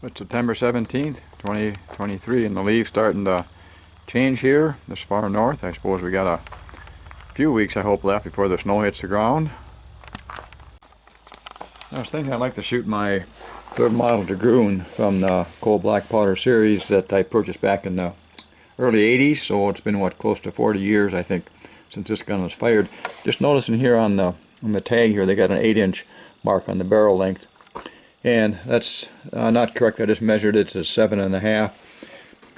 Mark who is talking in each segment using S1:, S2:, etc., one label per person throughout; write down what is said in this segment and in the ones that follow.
S1: It's September 17th, 2023, and the leaves starting to change here this far north. I suppose we got a few weeks, I hope, left before the snow hits the ground. I was thinking I'd like to shoot my third model Dragoon from the Colt Black Powder series that I purchased back in the early 80s, so it's been, what, close to 40 years, I think, since this gun was fired. Just noticing here on the tag here, they got an 8-inch mark on the barrel length. And that's not correct. I just measured it to 7.5.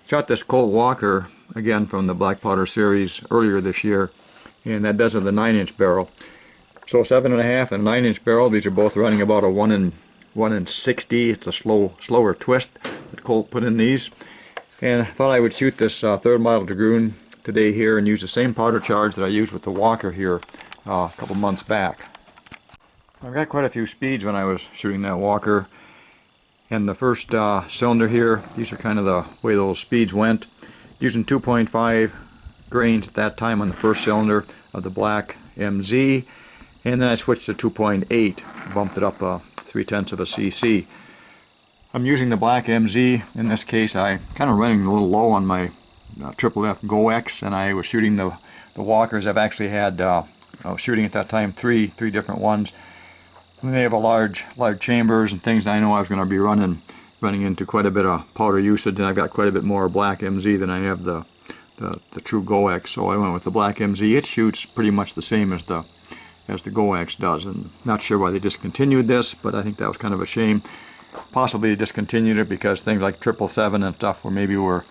S1: Shot this Colt Walker again from the Black Powder series earlier this year, and that does with a 9-inch barrel. So 7.5 and a 9-inch barrel. These are both running about a 1 in 60. It's a slower twist that Colt put in these. And I thought I would shoot this third model Dragoon today here and use the same powder charge that I used with the Walker here a couple months back. I've got quite a few speeds when I was shooting that Walker, and the first cylinder here, these are kind of the way those speeds went. Using 2.5 grains at that time on the first cylinder of the black MZ, and then I switched to 2.8, bumped it up 0.3 of a cc. I'm using the black MZ. In this case, I kind of running a little low on my triple F Go X, and I was shooting the Walkers. I've actually had I was shooting at that time three different ones. And they have a large chambers and things. I know I was going to be running into quite a bit of powder usage, and I've got quite a bit more black MZ than I have the true Go X. So I went with the black MZ. It shoots pretty much the same as the Go X does, and not sure why they discontinued this, but I think that was kind of a shame. Possibly they discontinued it because things like 777 and stuff were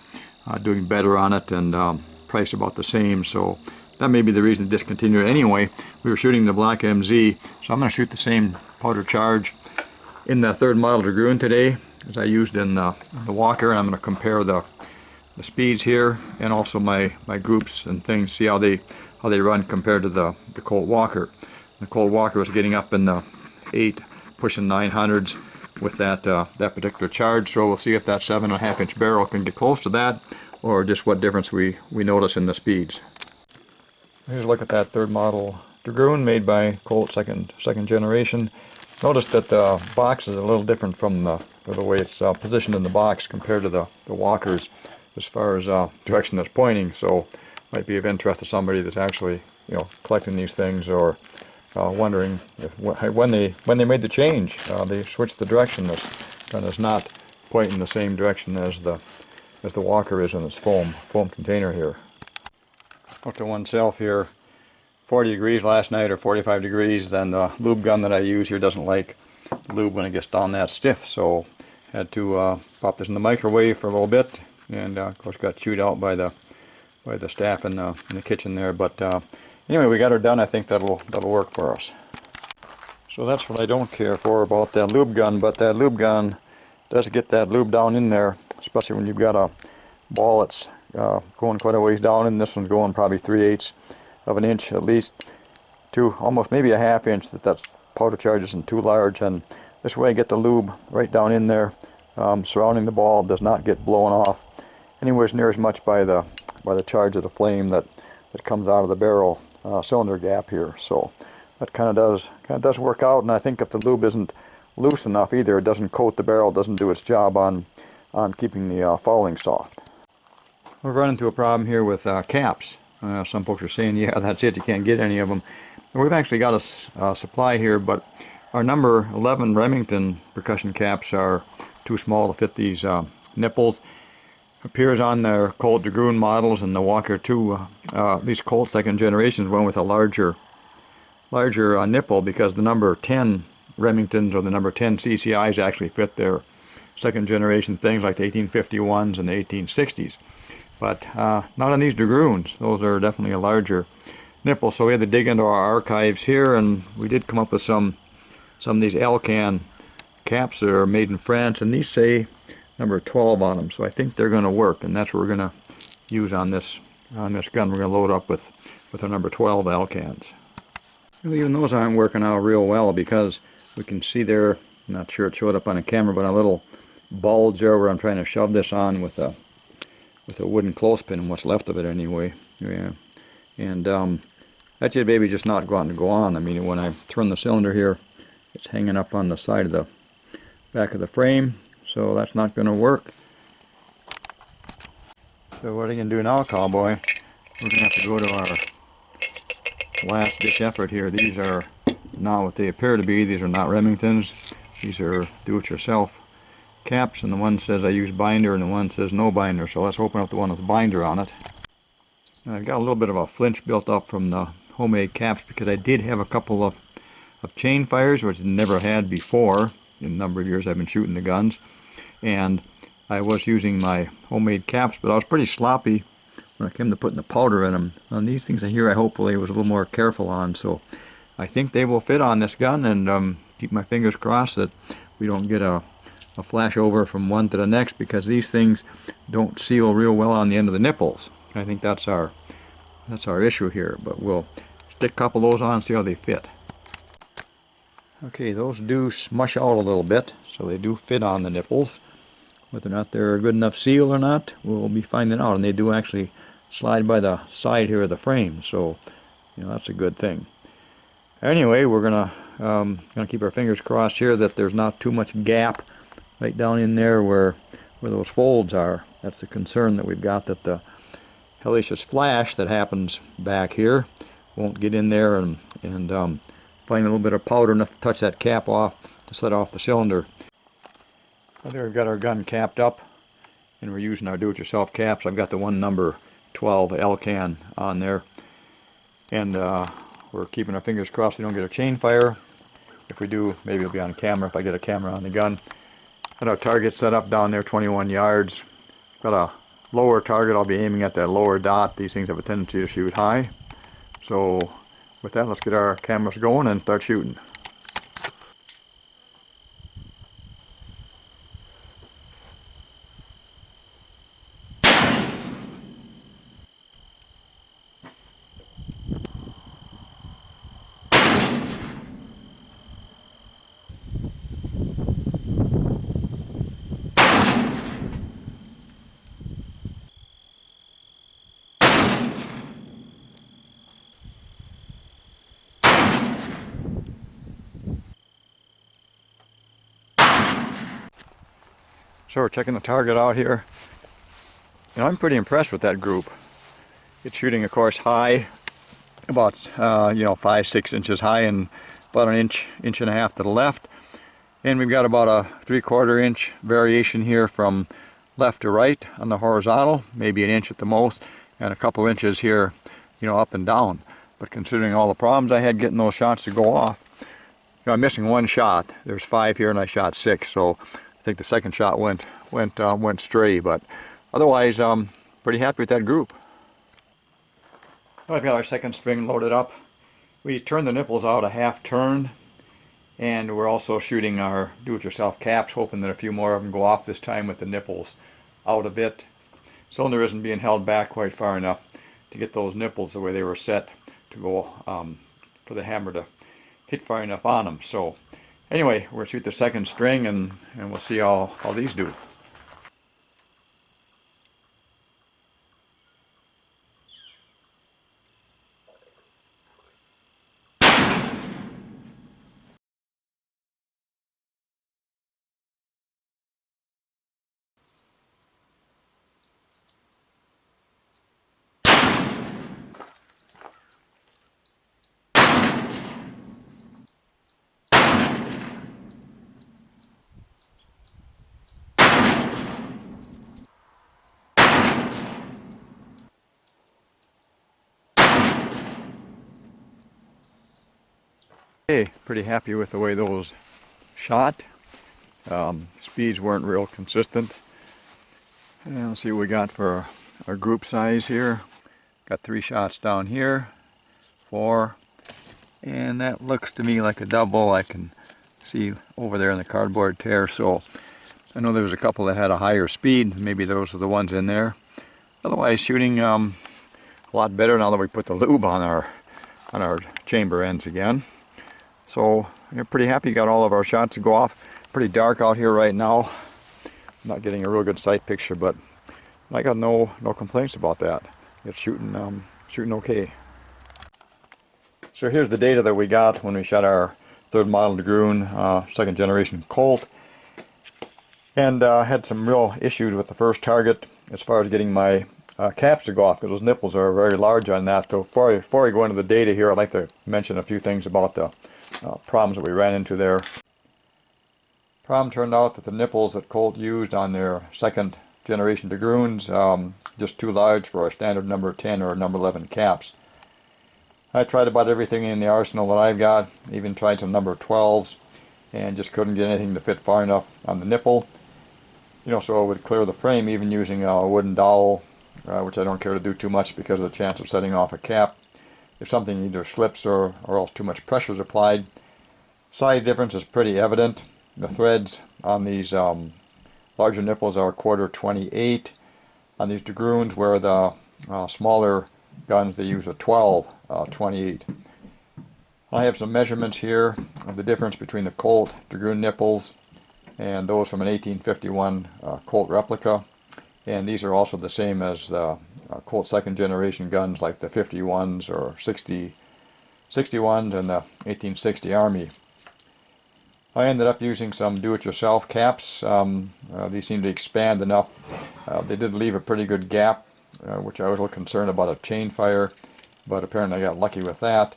S1: doing better on it, and price about the same. So that may be the reason to discontinue it. Anyway, we were shooting the black MZ, so I'm going to shoot the same powder charge in the third model Dragoon today as I used in the Walker, and I'm going to compare the speeds here and also my groups and things, see how they run compared to the Colt Walker. The Colt Walker was getting up in the 8, pushing 900s with that particular charge, so we'll see if that 7.5-inch barrel can get close to that, or just what difference we notice in the speeds. Here's a look at that third model Dragoon made by Colt second generation. Notice that the box is a little different from the way it's positioned in the box compared to the Walkers as far as direction that's pointing. So might be of interest to somebody that's actually collecting these things, or wondering if, when they made the change, they switched the direction. This gun is not pointing the same direction as the Walker is in its foam container here. Look to oneself here, 40 degrees last night, or 45 degrees. Then the lube gun that I use here doesn't like lube when it gets down that stiff, so had to pop this in the microwave for a little bit, and of course got chewed out by the staff in the kitchen there. But anyway, we got her done. I think that'll work for us. So that's what I don't care for about that lube gun, but that lube gun does get that lube down in there, especially when you've got a ball that's going quite a ways down, and this one's going probably 3/8 of an inch at least, to almost maybe a 1/2 inch. That powder charge isn't too large, and this way I get the lube right down in there, surrounding the ball. Does not get blown off anywhere near as much by the charge of the flame that comes out of the barrel cylinder gap here. So that kind of does work out, and I think if the lube isn't loose enough either, it doesn't coat the barrel, doesn't do its job on keeping the fouling soft. We're running into a problem here with caps. Some folks are saying, yeah, that's it, you can't get any of them. We've actually got a supply here, but our number 11 Remington percussion caps are too small to fit these nipples. Appears on their Colt Dragoon models and the Walker 2, these Colt second generations went with a larger nipple, because the number 10 Remingtons or the number 10 CCIs actually fit their second generation things like the 1851s and the 1860s. But not on these Dragoons. Those are definitely a larger nipple. So we had to dig into our archives here, and we did come up with some of these Alcan caps that are made in France, and these say number 12 on them. So I think they're going to work, and that's what we're going to use on this gun. We're going to load up with our number 12 Alcans. Even those aren't working out real well, because we can see there, I'm not sure it showed up on the camera, but a little bulge there where I'm trying to shove this on with a wooden clothespin, what's left of it anyway. Yeah, and that baby just not going to go on. I mean, when I turn the cylinder here, it's hanging up on the side of the back of the frame, so that's not going to work. So what are you going to do now, cowboy? We're going to have to go to our last ditch effort here. These are not what they appear to be. These are not Remingtons. These are do-it-yourself caps, and the one says I use binder and the one says no binder. So let's open up the one with binder on it. Now, I've got a little bit of a flinch built up from the homemade caps because I did have a couple of chain fires, which I never had before in a number of years I've been shooting the guns. And I was using my homemade caps, but I was pretty sloppy when it came to putting the powder in them. On these things here, I hopefully was a little more careful on, so I think they will fit on this gun, and keep my fingers crossed that we don't get a flash over from one to the next, because these things don't seal real well on the end of the nipples. I think that's our issue here, but we'll stick a couple of those on and see how they fit. Okay, those do smush out a little bit, so they do fit on the nipples. Whether or not they're a good enough seal or not, we'll be finding out. And they do actually slide by the side here of the frame, so that's a good thing. Anyway, we're gonna keep our fingers crossed here that there's not too much gap right down in there where those folds are. That's the concern that we've got, that the hellacious flash that happens back here won't get in there and find a little bit of powder enough to touch that cap off to set off the cylinder. Well, there we've got our gun capped up, and we're using our do-it-yourself caps. I've got the one number 12 L-can on there, and we're keeping our fingers crossed we don't get a chain fire. If we do, maybe it'll be on camera if I get a camera on the gun. Got our target set up down there, 21 yards. Got a lower target. I'll be aiming at that lower dot. These things have a tendency to shoot high. So with that, let's get our cameras going and start shooting. So we're checking the target out here. I'm pretty impressed with that group. It's shooting, of course, high, about 5-6 inches high, and about an inch and a half to the left. And we've got about a 3/4 inch variation here from left to right on the horizontal, maybe an inch at the most, and a couple inches here, up and down. But considering all the problems I had getting those shots to go off, I'm missing one shot. There's 5 here, and I shot 6, so I think the second shot went stray, but otherwise pretty happy with that group. Well, I've got our second string loaded up. We turned the nipples out a half turn, and we're also shooting our do-it-yourself caps, hoping that a few more of them go off this time with the nipples out a bit. Cylinder isn't being held back quite far enough to get those nipples the way they were set to go for the hammer to hit far enough on them. So anyway, we're going to shoot the second string, and we'll see how these do. Okay, pretty happy with the way those shot. Speeds weren't real consistent. And let's see what we got for our group size here. Got 3 shots down here, 4, and that looks to me like a double. I can see over there in the cardboard tear, so I know there was a couple that had a higher speed. Maybe those are the ones in there. Otherwise, shooting a lot better now that we put the lube on our chamber ends again. So you're pretty happy. Got all of our shots to go off. Pretty dark out here right now. I'm not getting a real good sight picture, but I got no complaints about that. It's shooting okay. So here's the data that we got when we shot our 3rd model Dragoon, 2nd generation Colt. And I had some real issues with the first target as far as getting my caps to go off, because those nipples are very large on that. So before I go into the data here, I'd like to mention a few things about the problems that we ran into there. Problem turned out that the nipples that Colt used on their second generation Dragoons just too large for a standard number 10 or number 11 caps. I tried about everything in the arsenal that I've got, even tried some number 12s, and just couldn't get anything to fit far enough on the nipple. You know, so I would clear the frame even using a wooden dowel, which I don't care to do too much because of the chance of setting off a cap if something either slips or else too much pressure is applied. Size difference is pretty evident. The threads on these larger nipples are 1/4 28 on these Dragoons, where the smaller guns they use a 12 28. I have some measurements here of the difference between the Colt Dragoon nipples and those from an 1851 Colt replica, and these are also the same as the Colt second generation guns like the 51s or 61s and the 1860 Army. I ended up using some do-it-yourself caps. These seem to expand enough. They did leave a pretty good gap, which I was a little concerned about a chain fire, but apparently I got lucky with that.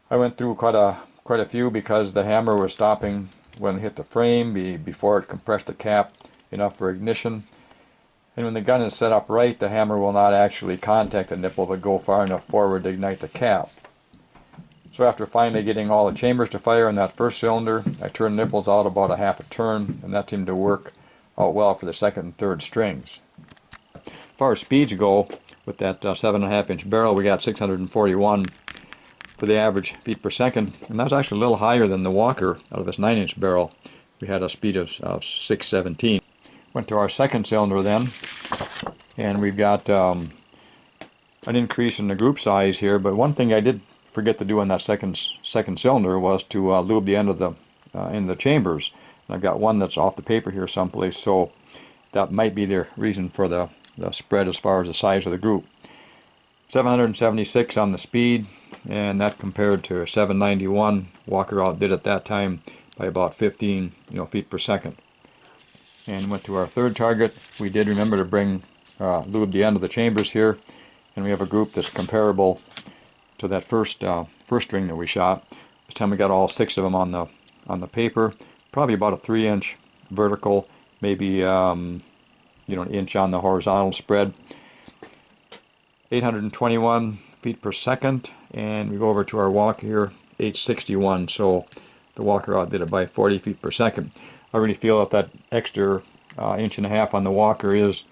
S1: I went through quite a few because the hammer was stopping when it hit the frame before it compressed the cap enough for ignition. And when the gun is set up right, the hammer will not actually contact the nipple but go far enough forward to ignite the cap. So after finally getting all the chambers to fire in that first cylinder, I turned the nipples out about a half a turn, and that seemed to work out well for the second and third strings. As far as speeds go, with that 7.5 inch barrel, we got 641 for the average feet per second, and that's actually a little higher than the Walker out of its 9 inch barrel. We had a speed of 617. Went to our second cylinder then, and we've got an increase in the group size here, but one thing I did forget to do on that second cylinder was to lube the end of the chambers. And I've got one that's off the paper here someplace, so that might be the reason for the spread as far as the size of the group. 776 on the speed, and that compared to 791. Walker outdid at that time by about 15 feet per second. And went to our third target. We did remember to bring lube the end of the chambers here, and we have a group that's comparable to that first string that we shot. This time we got all 6 of them on the paper. Probably about a 3 inch vertical, maybe an inch on the horizontal spread. 821 feet per second, and we go over to our Walker here, 861. So the Walker outdid it by 40 feet per second. I really feel that extra 1.5 inches on the Walker is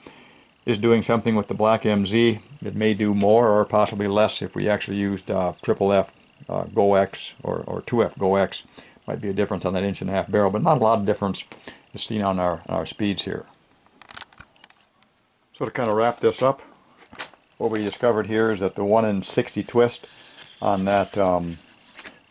S1: doing something with the Black MZ. It may do more or possibly less if we actually used triple F GoX or 2F GoX. Might be a difference on that 1.5 inch barrel, but not a lot of difference is seen on our speeds here. So to kind of wrap this up, what we discovered here is that the 1 in 60 twist on that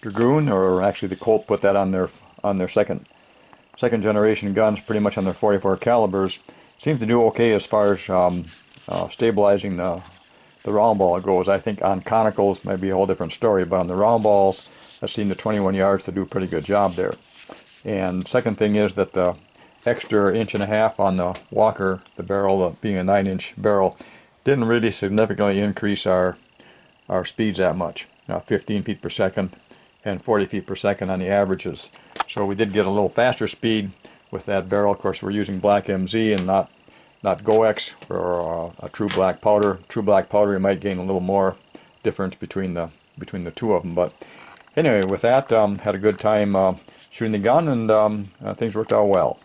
S1: Dragoon, or actually the Colt put that on their second generation guns, pretty much on their 44 calibers, seems to do okay as far as stabilizing the round ball goes. I think on conicals might be a whole different story, but on the round balls, I've seen the 21 yards to do a pretty good job there. And second thing is that the extra 1.5 inches on the Walker, the barrel being a 9 inch barrel, didn't really significantly increase our speeds that much. 15 feet per second and 40 feet per second on the averages. So we did get a little faster speed with that barrel. Of course, we're using Black MZ and not GoX or a true black powder. True black powder, you might gain a little more difference between the two of them. But anyway, with that, had a good time shooting the gun, and things worked out well.